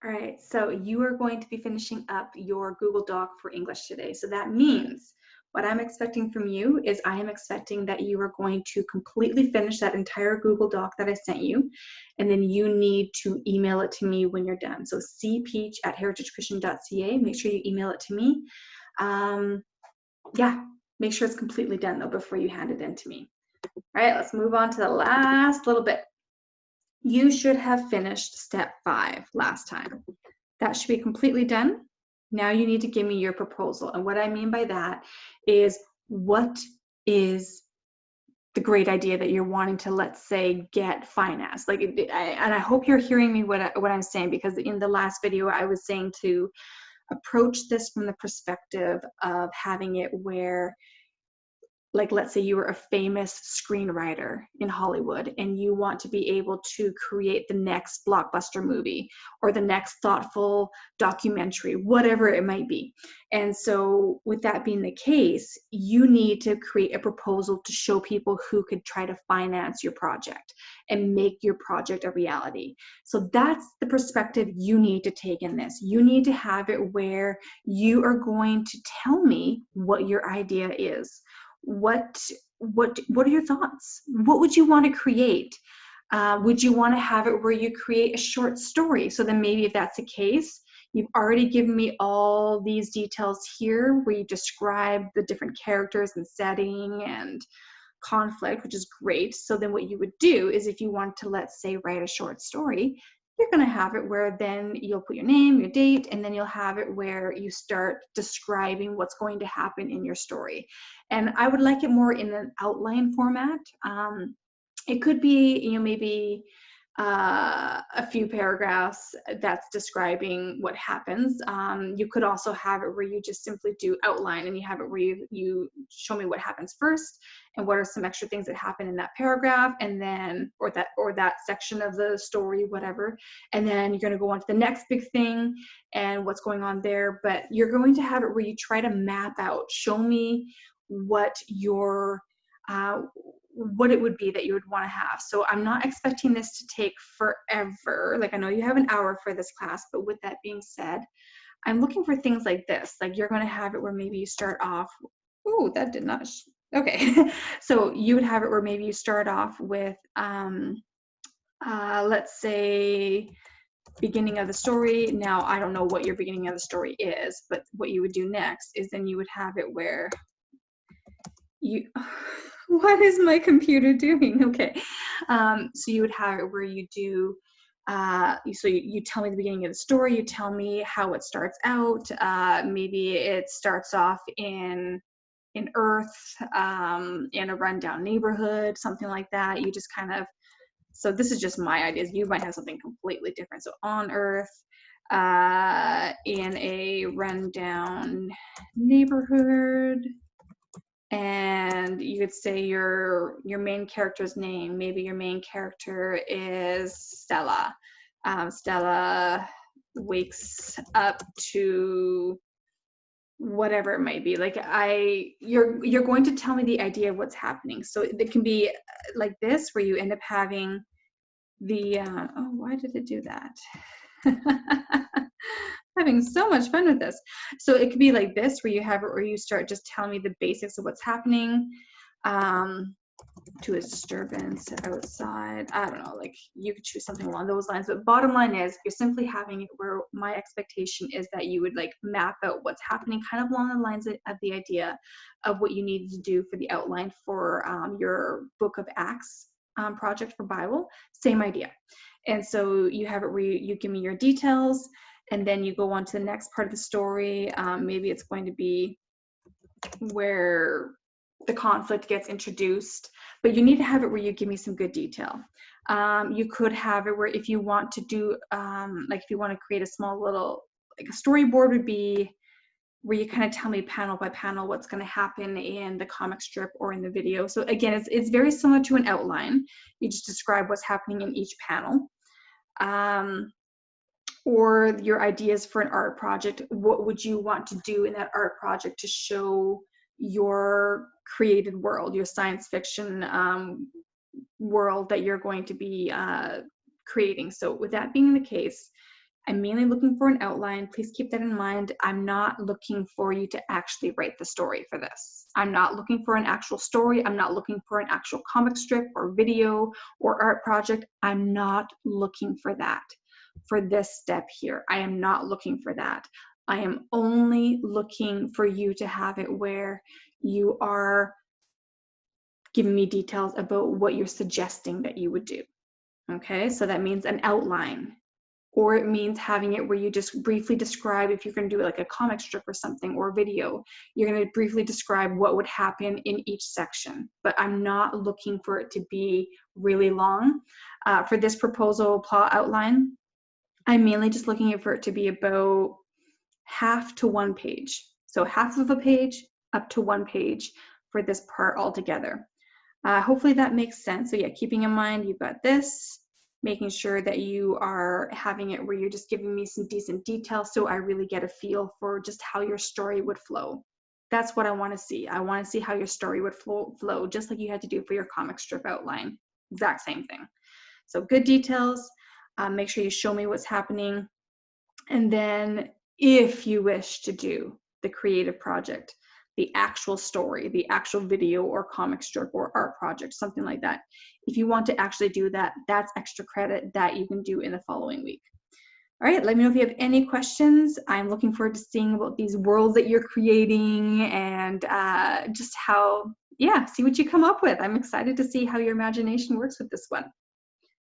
All right, so you are going to be finishing up your Google Doc for English today. So that means what I'm expecting from you is I am expecting that you are going to completely finish that entire Google Doc that I sent you, and then you need to email it to me when you're done. So cpeach@heritagechristian.ca, make sure you email it to me. Um, yeah, make sure it's completely done though before you hand it in to me. All right, let's move on to the last little bit. You should have finished step 5 last time. That should be completely done. Now you need to give me your proposal. And what I mean by that is, what is the great idea that you're wanting to, let's say, get financed? Like, and I hope you're hearing me what I'm saying, because in the last video I was saying to approach this from the perspective of having it where, like, let's say you were a famous screenwriter in Hollywood and you want to be able to create the next blockbuster movie or the next thoughtful documentary, whatever it might be. And so with that being the case, you need to create a proposal to show people who could try to finance your project and make your project a reality. So that's the perspective you need to take in this. You need to have it where you are going to tell me what your idea is. What are your thoughts? What would you want to create? Would you want to have it where you create a short story? So then maybe if that's the case, you've already given me all these details here where you describe the different characters and setting and conflict, which is great. So then what you would do is, if you want to, let's say, write a short story, you're going to have it where then you'll put your name, your date, and then you'll have it where you start describing what's going to happen in your story. And I would like it more in an outline format. It could be, maybe a few paragraphs that's describing what happens. You could also have it where you just simply do outline, and you have it where you show me what happens first and what are some extra things that happen in that paragraph, and then or that section of the story, whatever, and then you're going to go on to the next big thing and what's going on there. But you're going to have it where you try to map out, show me what your what it would be that you would want to have. So I'm not expecting this to take forever. Like, I know you have an hour for this class, but with that being said, I'm looking for things like this. Like, you're going to have it where maybe you start off, ooh, that did not, okay. So you would have it where maybe you start off with, let's say, beginning of the story. Now, I don't know what your beginning of the story is, but what you would do next is then you would have it where you, what is my computer doing? Okay. So you would have it where you do, so you tell me the beginning of the story, you tell me how it starts out. Maybe it starts off in Earth, in a rundown neighborhood, something like that. You just kind of, so this is just my ideas. You might have something completely different. So on Earth, in a rundown neighborhood, and you could say your main character's name. Maybe your main character is Stella. Stella wakes up to whatever it might be. Like, you're going to tell me the idea of what's happening. So it can be like this, where you end up having the oh, why did it do that? Having so much fun with this. So it could be like this, where you have it where you start just telling me the basics of what's happening, to a disturbance outside. I don't know, like, you could choose something along those lines. But bottom line is, you're simply having it where my expectation is that you would, like, map out what's happening kind of along the lines of the idea of what you needed to do for the outline for your Book of Acts project for Bible. Same idea. And so you have it where you give me your details, and then you go on to the next part of the story. Maybe it's going to be where the conflict gets introduced, but you need to have it where you give me some good detail. You could have it where, if you want to do, like, if you want to create a small little, like, a storyboard would be where you kind of tell me panel by panel what's going to happen in the comic strip or in the video. So again, it's very similar to an outline. You just describe what's happening in each panel. Or your ideas for an art project. What would you want to do in that art project to show your created world, your science fiction world that you're going to be creating? So with that being the case, I'm mainly looking for an outline. Please keep that in mind. I'm not looking for you to actually write the story for this. I'm not looking for an actual story. I'm not looking for an actual comic strip or video or art project. I'm not looking for that for this step here. I am not looking for that. I am only looking for you to have it where you are giving me details about what you're suggesting that you would do. Okay, so that means an outline, or it means having it where you just briefly describe, if you're going to do like a comic strip or something or a video, you're going to briefly describe what would happen in each section. But I'm not looking for it to be really long. For this proposal plot outline, I'm mainly just looking for it to be about half to 1 page. So half of a page up to 1 page for this part altogether. Hopefully that makes sense. So yeah, keeping in mind you've got this, making sure that you are having it where you're just giving me some decent detail so I really get a feel for just how your story would flow. That's what I want to see. I want to see how your story would flow, just like you had to do for your comic strip outline. Exact same thing. So good details. Make sure you show me what's happening. And then if you wish to do the creative project, the actual story, the actual video or comic strip or art project, something like that. If you want to actually do that, that's extra credit that you can do in the following week. All right, let me know if you have any questions. I'm looking forward to seeing about these worlds that you're creating and just how, yeah, see what you come up with. I'm excited to see how your imagination works with this one.